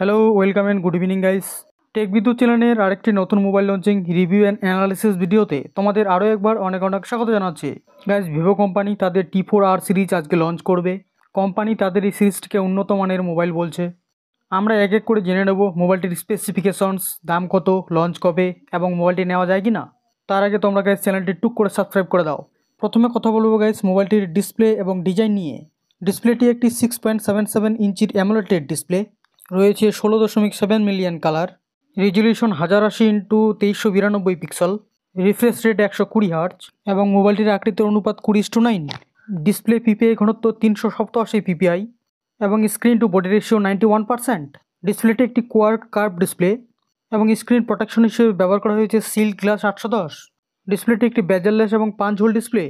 Hello, welcome and good evening guys. Tech Bidyut চ্যানেলের আরেকটি নতুন mobile launching review and analysis ভিডিওতে তোমাদের আরও একবার অনেক অনেক স্বাগত জানাচ্ছি। গাইস, ভিভো কোম্পানি তাদের T4R সিরিজ আজকে লঞ্চ করবে। কোম্পানি তাদের এই সিরিজটিকে উন্নত মানের মোবাইল বলছে। আমরা এক এক করে জেনে নেব মোবাইলটির স্পেসিফিকেশনস, দাম কত, লঞ্চ কবে এবং মোবাইলটি নেওয়া যায় কি না। তার আগে তোমরা গাইস চ্যানেলটি টুক করে সাবস্ক্রাইব করে দাও। প্রথমে কথা বলবো গাইস মোবাইলটির ডিসপ্লে এবং ডিজাইন নিয়ে। ডিসপ্লেটি একটি 6.77 ইঞ্চির অ্যামোলেড ডিসপ্লে, রয়েছে 16.7 million colour, resolution 1080x2392 pixel, refresh rate 120 hertz এবং মোবাইলটির আকৃতির অনুপাত 20:9। ডিসপ্লে পিপিআই ঘনত্ব 387 পিপিআই এবং স্ক্রিন টু বডি রেশিও 91%। ডিসপ্লেটি একটি কোয়াড কার্ভ ডিসপ্লে এবং স্ক্রিন প্রোটেকশন হিসেবে ব্যবহার করা হয়েছে সিল্ক গ্লাস 810। ডিসপ্লেটি একটি বেজেললেস এবং পাঞ্চ হোল ডিসপ্লে।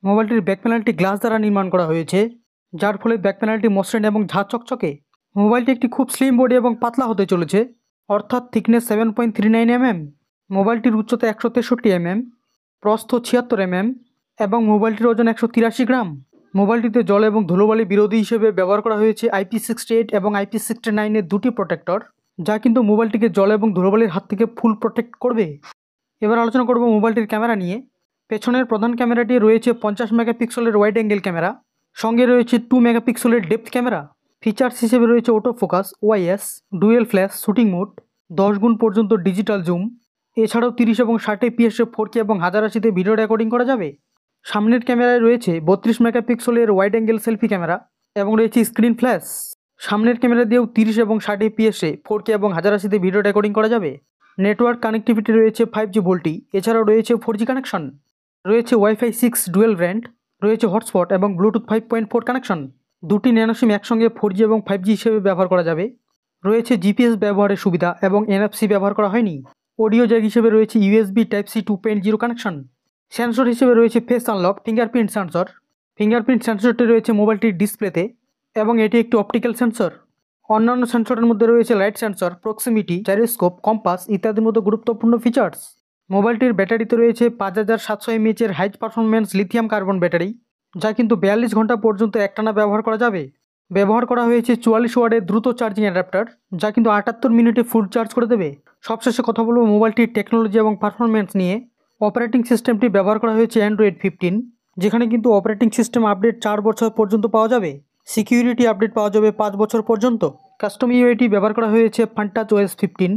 মোবাইলটির ব্যাক প্যানেলটি গ্লাস দ্বারা নির্মাণ করা হয়েছে, যার ফলে ব্যাক প্যানেলটি মসৃণ এবং ঝাঁ চকচকে। মোবাইলটি একটি খুব স্লিম বডি এবং পাতলা হতে চলেছে, অর্থাৎ থিকনেস 7.39 mm। মোবাইলটির উচ্চতা 163 mm, প্রস্থ 76 mm এবং মোবাইলটির ওজন 183 গ্রাম। মোবাইলটিতে জল এবং ধুলোবালি বিরোধী হিসেবে ব্যবহার করা হয়েছে IP68 এবং IP69 এর দুটি প্রোটেক্টর, যা কিন্তু মোবাইলটিকে জল এবং ধুলোবালির হাত থেকে ফুল প্রোটেক্ট করবে। এবার আলোচনা করব মোবাইলটির ক্যামেরা নিয়ে। পেছনের প্রধান ক্যামেরাটি রয়েছে 50 মেগাপিক্সেলের ওয়াইড অ্যাঙ্গেল ক্যামেরা, সঙ্গে রয়েছে 2 মেগাপিক্সেলের ডেপথ ক্যামেরা। ফিচার্স হিসেবে রয়েছে auto focus, OIS, dual flash shooting mode, 10 গুণ পর্যন্ত ডিজিটাল জুম। এছাড়াও 30 এবং 60 এফপিএসে 4K এবং 1080-তে ভিডিও রেকর্ডিং করা যাবে। সামনের ক্যামেরায় রয়েছে 32 মেগাপিক্সেলের ওয়াইড অ্যাঙ্গেল সেলফি ক্যামেরা এবং রয়েছে স্ক্রিন ফ্ল্যাশ। সামনের ক্যামেরা দিয়েও 30 এবং 60 এফপিএসে 4K এবং 1080-তে ভিডিও রেকর্ডিং করা যাবে। নেটওয়ার্ক কানেক্টিভিটি রয়েছে 5G ভোল্টি, এছাড়াও রয়েছে 4G কানেকশন, রয়েছে ওয়াইফাই 6 ডুয়েল ব্র্যান্ড, রয়েছে হটস্পট এবং ব্লুটুথ 5.4 কানেকশন। দুটি ন্যানো সিম একসঙ্গে 4G এবং 5G হিসেবে ব্যবহার করা যাবে। রয়েছে জিপিএস ব্যবহারের সুবিধা এবং NFC ব্যবহার করা হয়নি। অডিও জ্যাক হিসেবে রয়েছে USB Type-C 2.0 কানেকশন। সেন্সর হিসেবে রয়েছে face unlock fingerprint sensor. Fingerprint সেন্সরটি রয়েছে মোবাইলটির ডিসপ্লেতে এবং এটি একটি অপটিক্যাল সেন্সর। অন্যান্য সেন্সরের মধ্যে রয়েছে light sensor, proximity, gyroscope, compass ইত্যাদির মতো গুরুত্বপূর্ণ ফিচার্স। মোবাইলটির ব্যাটারিতে রয়েছে 5700 mAh এর high performance lithium carbon battery, যা কিন্তু 42 ঘন্টা পর্যন্ত একটানা ব্যবহার করা যাবে। ব্যবহার করা হয়েছে 44 ওয়াটের দ্রুত চার্জিং অ্যাডাপ্টার, যা কিন্তু 78 মিনিটে ফুল চার্জ করে দেবে। সবশেষে কথা বলবো মোবাইলটির টেকনোলজি এবং পারফরমেন্স নিয়ে। অপারেটিং সিস্টেমটি ব্যবহার করা হয়েছে Android 15, যেখানে কিন্তু অপারেটিং সিস্টেম আপডেট 4 বছর পর্যন্ত পাওয়া যাবে। সিকিউরিটি আপডেট পাওয়া যাবে 5 বছর পর্যন্ত। কাস্টম ইউআইটি ব্যবহার করা হয়েছে ফান্টাচ OS 15,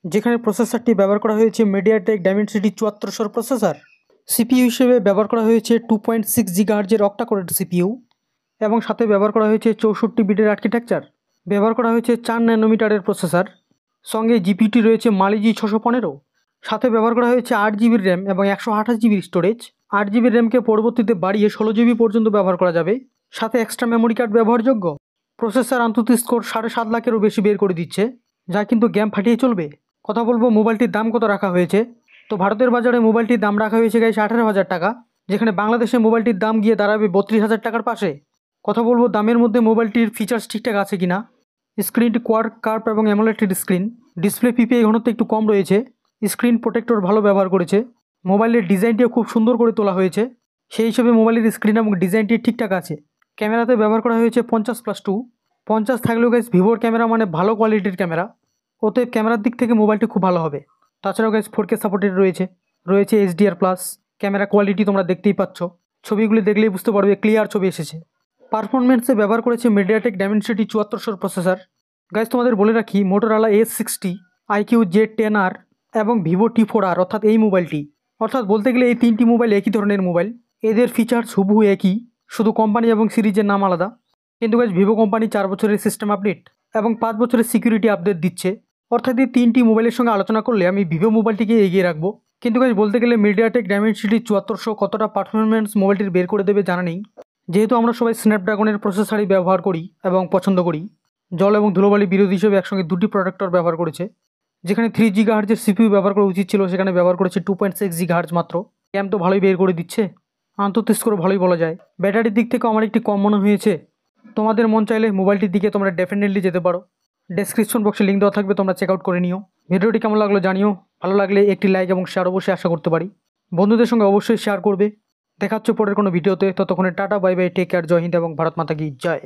যেখানে প্রসেসরটি ব্যবহার করা হয়েছে মিডিয়াটেক ডাইমেনসিটি 7400 প্রসেসর। সিপিইউ হিসেবে ব্যবহার করা হয়েছে 2.6 GHz অক্টা কোরের সিপিইউ এবং সাথে ব্যবহার করা হয়েছে 64 বিটের আর্কিটেকচার। ব্যবহার করা হয়েছে 4 ন্যানোমিটারের প্রসেসর, সঙ্গে জিপিইউটি রয়েছে মালিজি 615। সাথে ব্যবহার করা হয়েছে 8 জিবির র্যাম এবং 128 জিবির স্টোরেজ। 8 জিবির র্যামকে পরবর্তীতে বাড়িয়ে 16 জিবি পর্যন্ত ব্যবহার করা যাবে, সাথে এক্সট্রা মেমোরি কার্ড ব্যবহারযোগ্য। প্রসেসর আন্তর্জাতিক স্কোর 7.5 লাখেরও বেশি বের করে দিচ্ছে, যা কিন্তু গেম ফাটিয়ে চলবে। কথা বলবো মোবাইলটির দাম কত রাখা হয়েছে। তো ভারতের বাজারে মোবাইলটির দাম রাখা হয়েছে গাইস 18,000 টাকা, যেখানে বাংলাদেশে মোবাইলটির দাম গিয়ে দাঁড়াবে 32,000 টাকার পাশে। কথা বলবো দামের মধ্যে মোবাইলটির ফিচার্স ঠিকঠাক আছে কিনা। স্ক্রিনটি কোয়াড কার্ভ এবং অ্যামোলেড স্ক্রিন। ডিসপ্লে পিপিআই ঘনত্ব একটু কম রয়েছে। স্ক্রিন প্রোটেক্টর ভালো ব্যবহার করেছে। মোবাইলের ডিজাইনটিও খুব সুন্দর করে তোলা হয়েছে, সেই হিসেবে মোবাইলের স্ক্রিন এবং ডিজাইনটি ঠিকঠাক আছে। ক্যামেরাতে ব্যবহার করা হয়েছে 50+2। 50 থাকলেও গাইস ভিভোর ক্যামেরা মানে ভালো কোয়ালিটির ক্যামেরা, অতএব ক্যামেরার দিক থেকে মোবাইলটি খুব ভালো হবে। তাছাড়াও গাইস 4K সাপোর্টেড রয়েছে HDR+। ক্যামেরা কোয়ালিটি তোমরা দেখতেই পাচ্ছ, ছবিগুলি দেখলেই বুঝতে পারবে ক্লিয়ার ছবি এসেছে। পারফরমেন্সে ব্যবহার করেছে মিডিয়াটেক ডাইমেনসিটি 7400 প্রসেসর। গাইস তোমাদের বলে রাখি মোটোরোলা S60, IQ Z10R এবং ভিভো T4R অর্থাৎ এই মোবাইলটি, অর্থাৎ বলতে গেলে এই তিনটি মোবাইল একই ধরনের মোবাইল। এদের ফিচার্স হুবহু একই, শুধু কোম্পানি এবং সিরিজের নাম আলাদা। কিন্তু গাইস ভিভো কোম্পানি 4 বছরের সিস্টেম আপডেট এবং 5 বছরের সিকিউরিটি আপডেট দিচ্ছে, অর্থাৎ এই তিনটি মোবাইলের সঙ্গে আলোচনা করলে আমি ভিভো মোবাইলটিকে এগিয়ে রাখবো। কিন্তু গাইস বলতে গেলে মিডিয়াটেক ডাইমেনসিটি 7400 কতটা পারফরমেন্স মোবাইলটির বের করে দেবে জানা নেই, যেহেতু আমরা সবাই স্ন্যাপড্রাগনের প্রসেসরই ব্যবহার করি এবং পছন্দ করি। জল এবং ধুলোবালি বিরোধী হিসেবে একসঙ্গে দুটি প্রোটেক্টর ব্যবহার করেছে। যেখানে 3 GHz সিপিইউ ব্যবহার করা উচিত ছিল, সেখানে ব্যবহার করেছে 2.6 GHz মাত্র। র্যাম তো ভালোই বের করে দিচ্ছে, আন্তর্জাতিক স্কোর ভালোই বলা যায়। ব্যাটারির দিক থেকে আমার একটি কম মনে হয়েছে। তোমাদের মন চাইলে মোবাইলটির দিকে তোমরা ডেফিনেটলি যেতে পারো। ডেসক্রিপশন বক্সে লিঙ্ক দেওয়া থাকবে, তোমরা চেক আউট করে নিও। ভিডিওটি কেমন লাগলো জানিও, ভালো লাগলে একটি লাইক এবং শেয়ার অবশ্যই আশা করতে পারি। বন্ধুদের সঙ্গে অবশ্যই শেয়ার করবে। দেখা হচ্ছে পরের কোনো ভিডিওতে, ততক্ষণে tata, bye bye, take care, Jai Hind এবং ভারত মাতা কি জয়।